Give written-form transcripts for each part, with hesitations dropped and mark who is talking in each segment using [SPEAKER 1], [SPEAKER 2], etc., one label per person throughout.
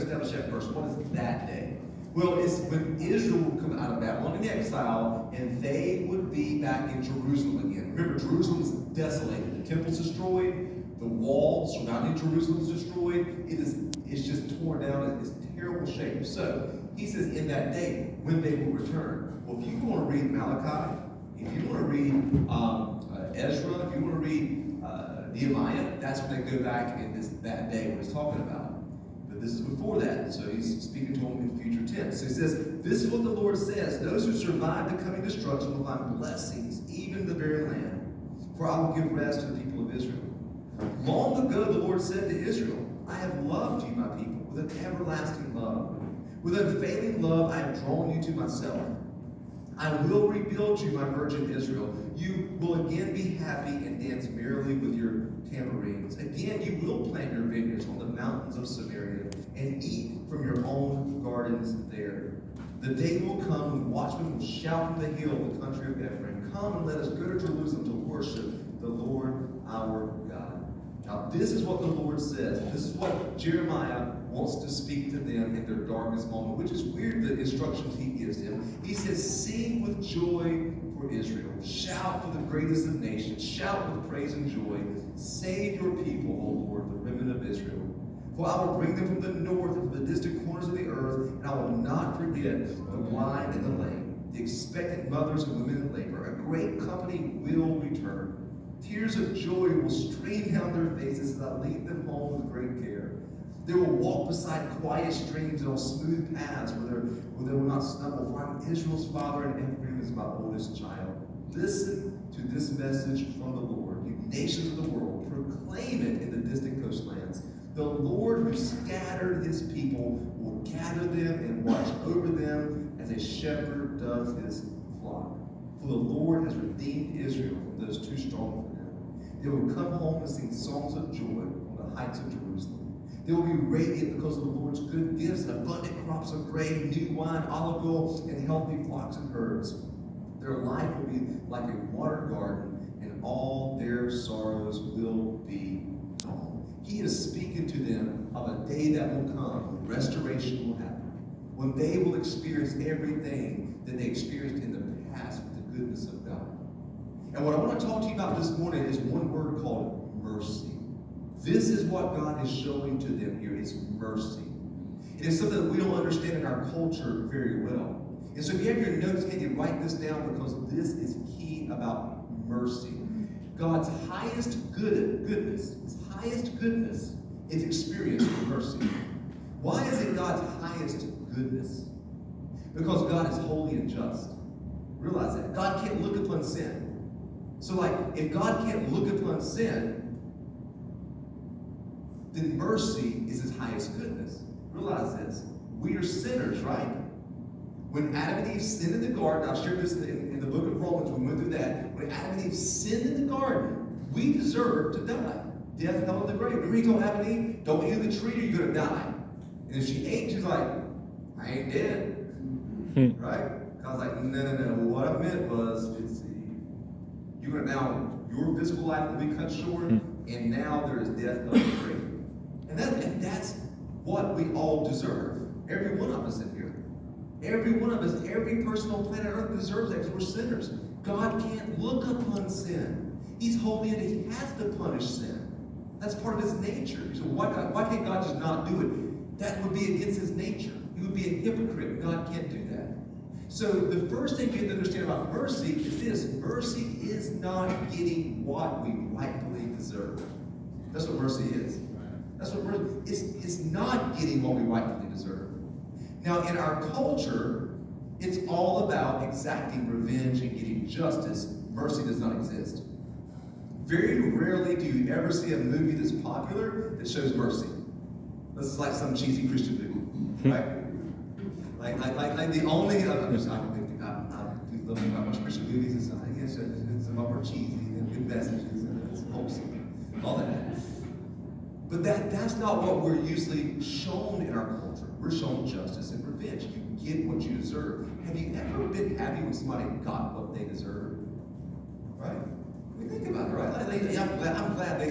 [SPEAKER 1] establish that first. What is that day? Well, it's when Israel would come out of Babylon in exile, and they would be back in Jerusalem again. Remember, Jerusalem is desolated. The temple's destroyed. The wall surrounding Jerusalem is destroyed. It's just torn down. It's terrible shape. So he says, in that day, when they will return. Well, if you want to read Malachi, if you want to read Ezra, if you want to read Nehemiah, that's when they go back in that day what he's talking about. But this is before that, so he's speaking to them in future tense. So he says, this is what the Lord says, those who survive the coming destruction will find blessings, even the very land. For I will give rest to the people of Israel. Long ago the Lord said to Israel, I have loved you, my people, with an everlasting love. With unfailing love I have drawn you to myself. I will rebuild you, my virgin Israel. You will again be happy and dance merrily with your tambourines. Again, you will plant your vineyards on the mountains of Samaria and eat from your own gardens there. The day will come when watchmen will shout from the hill of the country of Ephraim, come and let us go to Jerusalem to worship the Lord our God. Now, this is what the Lord says. This is what Jeremiah wants to speak to them in their darkest moment, which is weird, the instructions he gives them. He says, sing with joy for Israel. Shout for the greatest of nations. Shout with praise and joy. Save your people, O Lord, the remnant of Israel. For I will bring them from the north and from the distant corners of the earth, and I will not forget the blind and the lame, the expectant mothers and women in labor. A great company will return. Tears of joy will stream down their faces as I lead them home with great care. They will walk beside quiet streams and on smooth paths where they will not stumble. For I am Israel's father and Ephraim is my oldest child. Listen to this message from the Lord, you nations of the world. Proclaim it in the distant coastlands. The Lord who scattered his people will gather them and watch over them as a shepherd does his flock. For the Lord has redeemed Israel from those too strong for them. They will come home and sing songs of joy on the heights of Jerusalem. They will be radiant because of the Lord's good gifts and abundant crops of grain, new wine, olive oil, and healthy flocks and herds. Their life will be like a water garden, and all their sorrows will be gone. He is speaking to them of a day that will come when restoration will happen, when they will experience everything that they experienced in the past with the goodness of God. And what I want to talk to you about this morning is one word called mercy. This is what God is showing to them here, is mercy. It is something that we don't understand in our culture very well. And so if you have your notes, can you write this down, because this is key about mercy. God's highest goodness, his highest goodness is experienced in mercy. Why is it God's highest goodness? Because God is holy and just. Realize that. God can't look upon sin. So if God can't look upon sin, then mercy is his highest goodness. Realize this. We are sinners, right? When Adam and Eve sinned in the garden, I've shared this in the book of Romans, we went through that. When Adam and Eve sinned in the garden, we deserve to die. Death, hell, and the grave. Remember he told Adam and Eve, don't eat of the tree or you're going to die. And if she ate, she's like, I ain't dead. Right? God's like, no. What I meant was, you're going to now, your physical life will be cut short, and now there is death, hell, and the grave. And that's what we all deserve. Every one of us in here. Every one of us, every person on planet Earth deserves that, because we're sinners. God can't look upon sin. He's holy and he has to punish sin. That's part of his nature. So why can't God just not do it? That would be against his nature. He would be a hypocrite. God can't do that. So the first thing you have to understand about mercy is this. Mercy is not getting what we rightfully deserve. That's what mercy is. That's what mercy is. It's not getting what we rightfully deserve. Now, in our culture, it's all about exacting revenge and getting justice. Mercy does not exist. Very rarely do you ever see a movie that's popular that shows mercy. This is like some cheesy Christian movie, right? like the only, I don't think about much Christian movies and stuff. It's some upper cheesy and good messages and it's wholesome, all that. But that's not what we're usually shown in our culture. We're shown justice and revenge. You get what you deserve. Have you ever been happy when somebody got what they deserve? Right? I mean, think about it, right?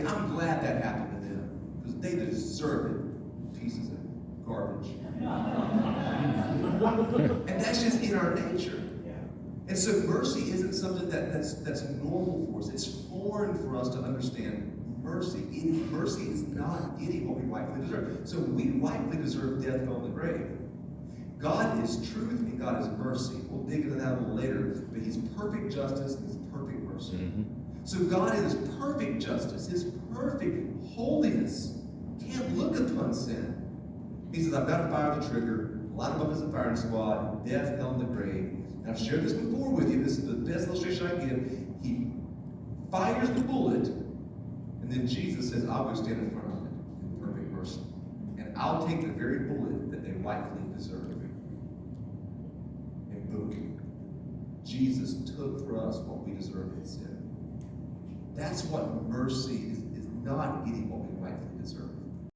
[SPEAKER 1] I'm glad that happened to them, because they deserve it. Pieces of garbage. And that's just in our nature.
[SPEAKER 2] Yeah.
[SPEAKER 1] And so mercy isn't something that's normal for us. It's foreign for us to understand mercy. Mercy is not getting what we rightfully deserve. So we rightfully deserve death, hell, and the grave. God is truth and God is mercy. We'll dig into that a little later, but He's perfect justice and He's perfect mercy.
[SPEAKER 3] Mm-hmm.
[SPEAKER 1] So God in His perfect justice, His perfect holiness, can't look upon sin. He says, I've got to fire the trigger, line them up as a firing squad, death, hell, and the grave. And I've shared this before with you. This is the best illustration I give. He fires the bullet, and then Jesus says, I'll go stand in front of it in perfect mercy. And I'll take the very bullet that they rightfully deserve. And boom. Jesus took for us what we deserve in sin. That's what mercy is not getting what we rightfully deserve.